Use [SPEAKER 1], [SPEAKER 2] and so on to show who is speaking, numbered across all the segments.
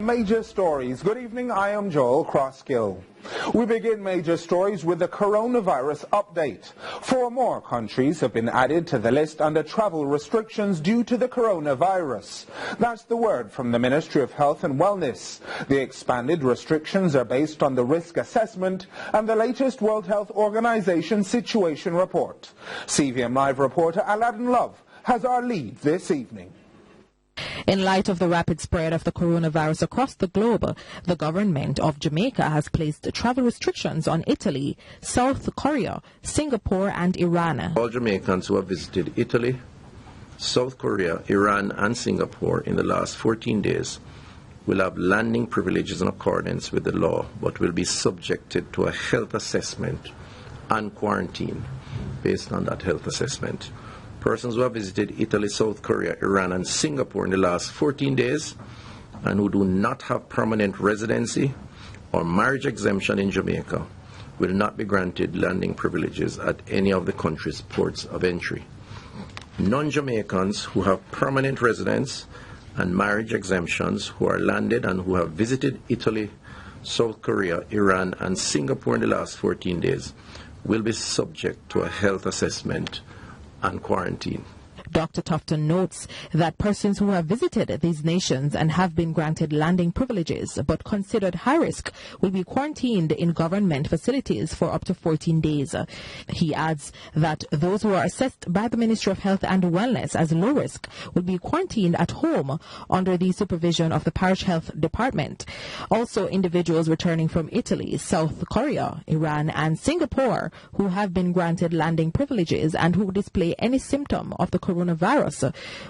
[SPEAKER 1] Major Stories. Good evening, I am Joel Crosskill. We begin Major Stories with the coronavirus update. 4 more countries have been added to the list under travel restrictions due to the coronavirus. That's the word from the Ministry of Health and Wellness. The expanded restrictions are based on the risk assessment and the latest World Health Organization situation report. CVM Live reporter Aladdin Love has our lead this evening.
[SPEAKER 2] In light of the rapid spread of the coronavirus across the globe, the government of Jamaica has placed travel restrictions on Italy, South Korea, Singapore and Iran.
[SPEAKER 3] All Jamaicans who have visited Italy, South Korea, Iran and Singapore in the last 14 days will have landing privileges in accordance with the law, but will be subjected to a health assessment and quarantine based on that health assessment. Persons who have visited Italy, South Korea, Iran and Singapore in the last 14 days and who do not have permanent residency or marriage exemption in Jamaica will not be granted landing privileges at any of the country's ports of entry. Non-Jamaicans who have permanent residence and marriage exemptions who are landed and who have visited Italy, South Korea, Iran and Singapore in the last 14 days will be subject to a health assessment and quarantine.
[SPEAKER 2] Dr. Tufton notes that persons who have visited these nations and have been granted landing privileges but considered high risk will be quarantined in government facilities for up to 14 days. He adds that those who are assessed by the Ministry of Health and Wellness as low risk will be quarantined at home under the supervision of the Parish Health Department. Also, individuals returning from Italy, South Korea, Iran and Singapore who have been granted landing privileges and who display any symptom of the coronavirus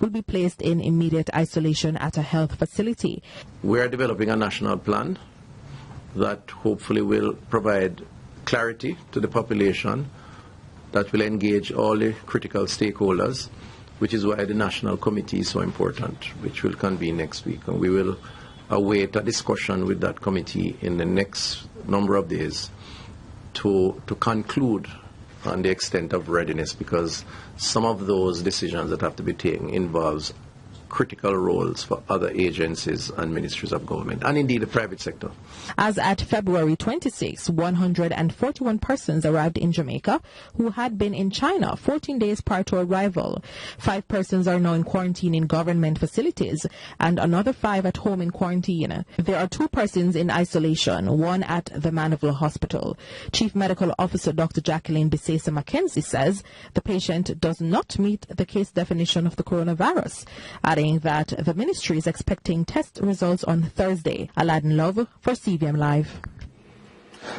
[SPEAKER 2] will be placed in immediate isolation at a health facility.
[SPEAKER 3] We are developing a national plan that hopefully will provide clarity to the population, that will engage all the critical stakeholders, which is why the national committee is so important, which will convene next week. And we will await a discussion with that committee in the next number of days to conclude on the extent of readiness, because some of those decisions that have to be taken involves critical roles for other agencies and ministries of government, and indeed the private sector.
[SPEAKER 2] As at February 26, 141 persons arrived in Jamaica who had been in China 14 days prior to arrival. 5 persons are now in quarantine in government facilities and another 5 at home in quarantine. There are 2 persons in isolation, one at the Manaville Hospital. Chief Medical Officer Dr. Jacqueline Bisesa Mackenzie says the patient does not meet the case definition of the coronavirus, adding that the ministry is expecting test results on Thursday. Aladdin Love for CVM Live.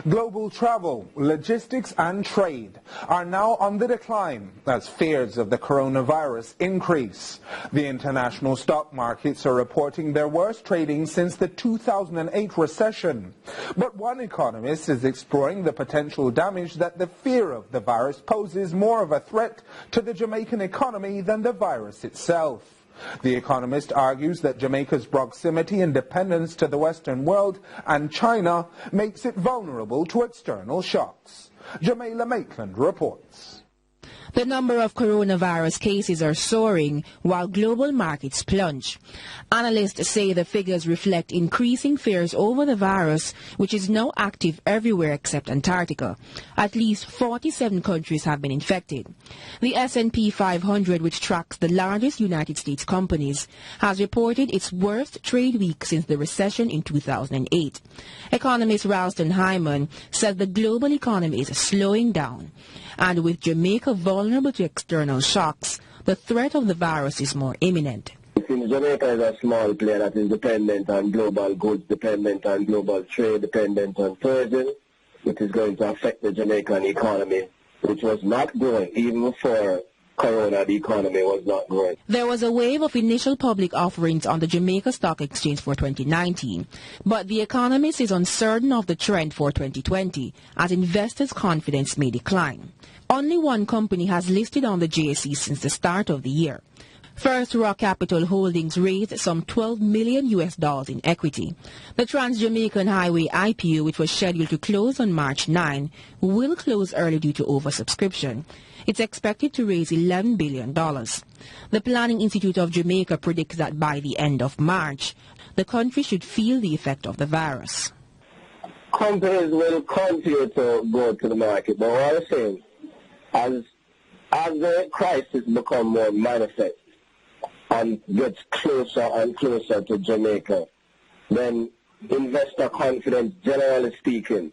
[SPEAKER 1] Global travel, logistics and trade are now on the decline as fears of the coronavirus increase. The international stock markets are reporting their worst trading since the 2008 recession. But one economist is exploring the potential damage that the fear of the virus poses more of a threat to the Jamaican economy than the virus itself. The economist argues that Jamaica's proximity and dependence to the Western world and China makes it vulnerable to external shocks. Jamila Maitland reports.
[SPEAKER 4] The number of coronavirus cases are soaring while global markets plunge. Analysts say the figures reflect increasing fears over the virus, which is now active everywhere except Antarctica. At least 47 countries have been infected. The S&P 500, which tracks the largest United States companies, has reported its worst trade week since the recession in 2008. Economist Ralston Hyman said the global economy is slowing down, and with Jamaica vulnerable to external shocks, the threat of the virus is more imminent.
[SPEAKER 5] Since Jamaica is a small player that is dependent on global goods, dependent on global trade, dependent on tourism, it is going to affect the Jamaican economy, which was not growing. Even before Corona, the economy was not growing.
[SPEAKER 4] There was a wave of initial public offerings on the Jamaica Stock Exchange for 2019, but the economist is uncertain of the trend for 2020, as investors' confidence may decline. Only one company has listed on the JSE since the start of the year. First Rock Capital Holdings raised some $12 million in equity. The Trans-Jamaican Highway IPO, which was scheduled to close on March 9, will close early due to oversubscription. It's expected to raise $11 billion. The Planning Institute of Jamaica predicts that by the end of March, the country should feel the effect of the virus.
[SPEAKER 5] Companies will continue to go to the market, but what I'm saying, as the crisis becomes more manifest and gets closer and closer to Jamaica, then investor confidence, generally speaking,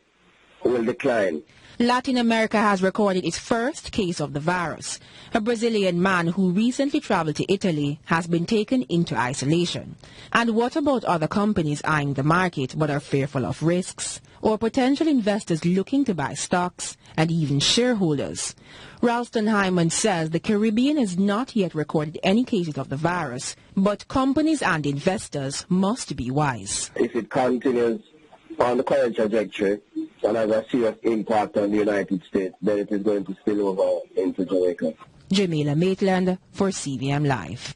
[SPEAKER 5] will decline.
[SPEAKER 4] Latin America has recorded its first case of the virus. A Brazilian man who recently traveled to Italy has been taken into isolation. And what about other companies eyeing the market but are fearful of risks? Or potential investors looking to buy stocks and even shareholders? Ralston Hyman says the Caribbean has not yet recorded any cases of the virus, but companies and investors must be wise.
[SPEAKER 5] If it continues on the current trajectory and has a serious impact on the United States, then it is going to spill over into Jamaica.
[SPEAKER 4] Jamila Maitland for CVM Live.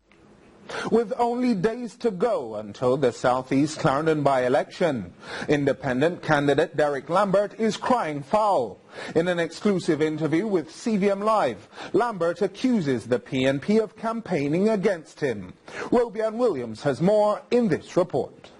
[SPEAKER 1] With only days to go until the Southeast Clarendon by-election, independent candidate Derek Lambert is crying foul. In an exclusive interview with CVM Live, Lambert accuses the PNP of campaigning against him. Robian Williams has more in this report.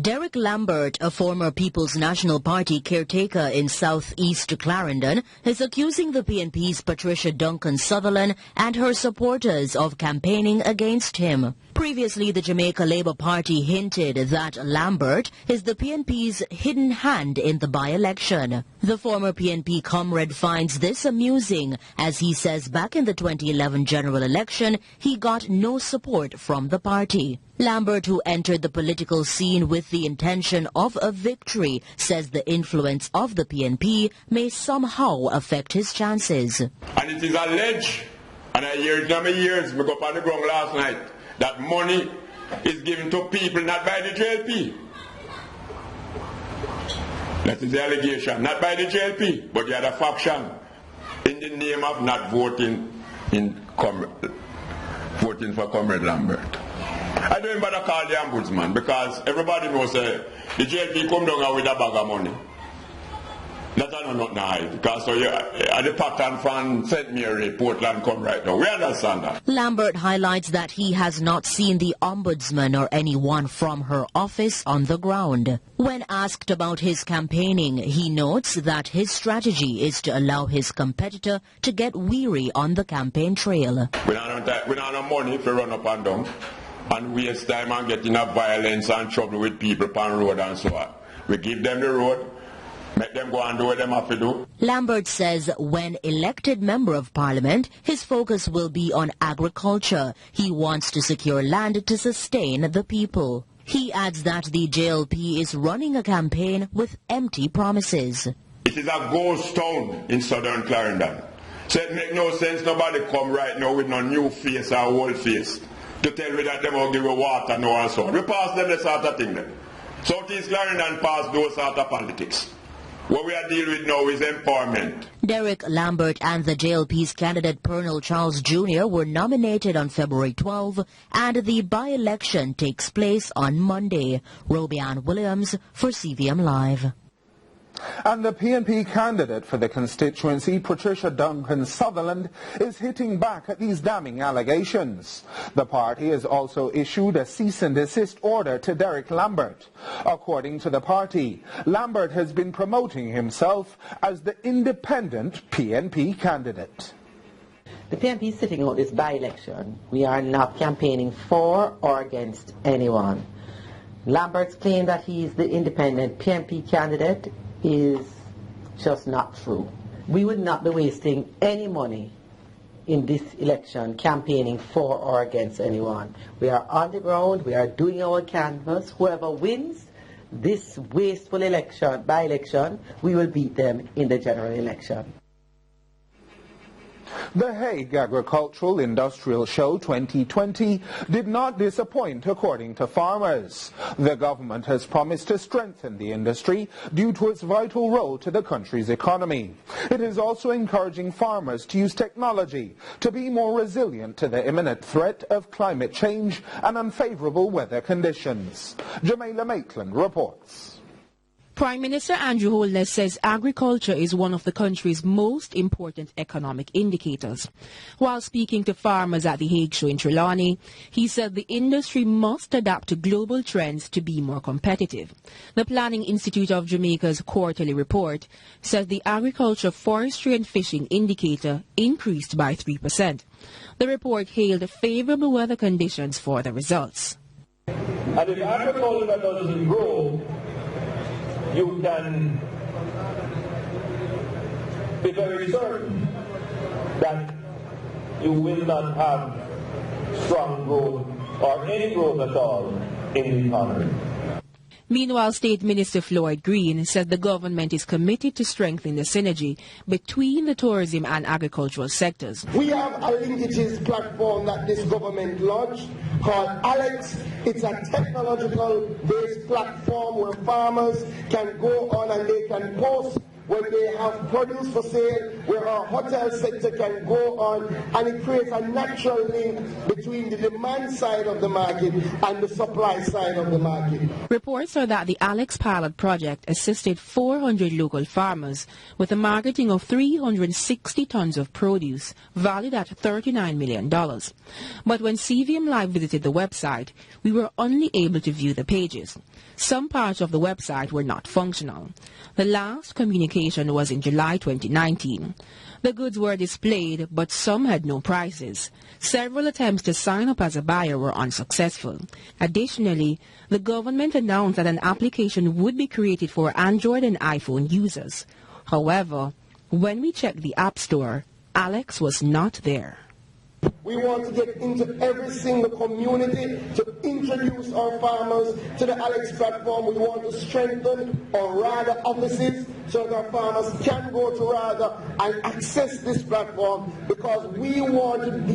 [SPEAKER 6] Derek Lambert, a former People's National Party caretaker in southeast Clarendon, is accusing the PNP's Patricia Duncan Sutherland and her supporters of campaigning against him. Previously, the Jamaica Labour Party hinted that Lambert is the PNP's hidden hand in the by-election. The former PNP comrade finds this amusing, as he says back in the 2011 general election, he got no support from the party. Lambert, who entered the political scene with the intention of a victory, says the influence of the PNP may somehow affect his chances.
[SPEAKER 7] And it is alleged, and I hear it in my ears, I go up on the ground last night, that money is given to people not by the JLP. That is the allegation, not by the JLP, but the other faction, in the name of not voting for Comrade Lambert. I don't even bother call the ombudsman because everybody knows the JLP come down with a bag of money. That I know not now, because the pattern from St. Mary, Portland come right now. We understand that.
[SPEAKER 6] Lambert highlights that he has not seen the ombudsman or anyone from her office on the ground. When asked about his campaigning, he notes that his strategy is to allow his competitor to get weary on the campaign trail.
[SPEAKER 7] We don't have money to run up and down and waste time and get enough violence and trouble with people on the road and so on. We give them the road. Make them go and do what they have to do.
[SPEAKER 6] Lambert says when elected Member of Parliament, his focus will be on agriculture. He wants to secure land to sustain the people. He adds that the JLP is running a campaign with empty promises.
[SPEAKER 7] It is a ghost town in southern Clarendon. So it makes no sense nobody come right now with no new face or old face to tell me that they will give you water now and so on. We pass them the sort of thing then. Southeast Clarendon pass those sort of politics. What we are dealing with now is empowerment.
[SPEAKER 6] Derek Lambert and the JLP's candidate Pernell Charles Jr. were nominated on February 12, and the by-election takes place on Monday. Robian Williams for CVM Live.
[SPEAKER 1] And the PNP candidate for the constituency, Patricia Duncan Sutherland, is hitting back at these damning allegations. The party has also issued a cease and desist order to Derek Lambert. According to the party, Lambert has been promoting himself as the independent PNP candidate.
[SPEAKER 8] The PNP is sitting out this by-election. We are not campaigning for or against anyone. Lambert's claim that he is the independent PNP candidate is just not true. We would not be wasting any money in this election campaigning for or against anyone. We are on the ground, we are doing our canvass. Whoever wins this wasteful election, by-election, we will beat them in the general election.
[SPEAKER 1] The Hague Agricultural Industrial Show 2020 did not disappoint, according to farmers. The government has promised to strengthen the industry due to its vital role to the country's economy. It is also encouraging farmers to use technology to be more resilient to the imminent threat of climate change and unfavorable weather conditions. Jamaica Maitland reports.
[SPEAKER 4] Prime Minister Andrew Holness says agriculture is one of the country's most important economic indicators. While speaking to farmers at the Hague Show in Trelawney, he said the industry must adapt to global trends to be more competitive. The Planning Institute of Jamaica's quarterly report says the agriculture, forestry and fishing indicator increased by 3%. The report hailed favorable weather conditions for the results.
[SPEAKER 9] And if agriculture doesn't grow, you can be very certain that you will not have strong growth or any growth at all in the economy.
[SPEAKER 4] Meanwhile, State Minister Floyd Green said the government is committed to strengthening the synergy between the tourism and agricultural sectors.
[SPEAKER 10] We have a linkages platform that this government launched called Alex. It's a technological-based platform where farmers can go on and they can post when they have produce for sale, where our hotel sector can go on, and it creates a natural link between the demand side of the market and the supply side of the market.
[SPEAKER 4] Reports are that the Alex pilot project assisted 400 local farmers with the marketing of 360 tons of produce valued at $39 million. But when CVM Live visited the website, we were only able to view the pages. Some parts of the website were not functional. The last communication was in July 2019. The goods were displayed, but some had no prices. Several attempts to sign up as a buyer were unsuccessful. Additionally, the government announced that an application would be created for Android and iPhone users. However, when we checked the App Store, Alex was not there.
[SPEAKER 10] We want to get into every single community to introduce our farmers to the Alex platform. We want to strengthen our RADA offices so that our farmers can go to RADA and access this platform, because we want to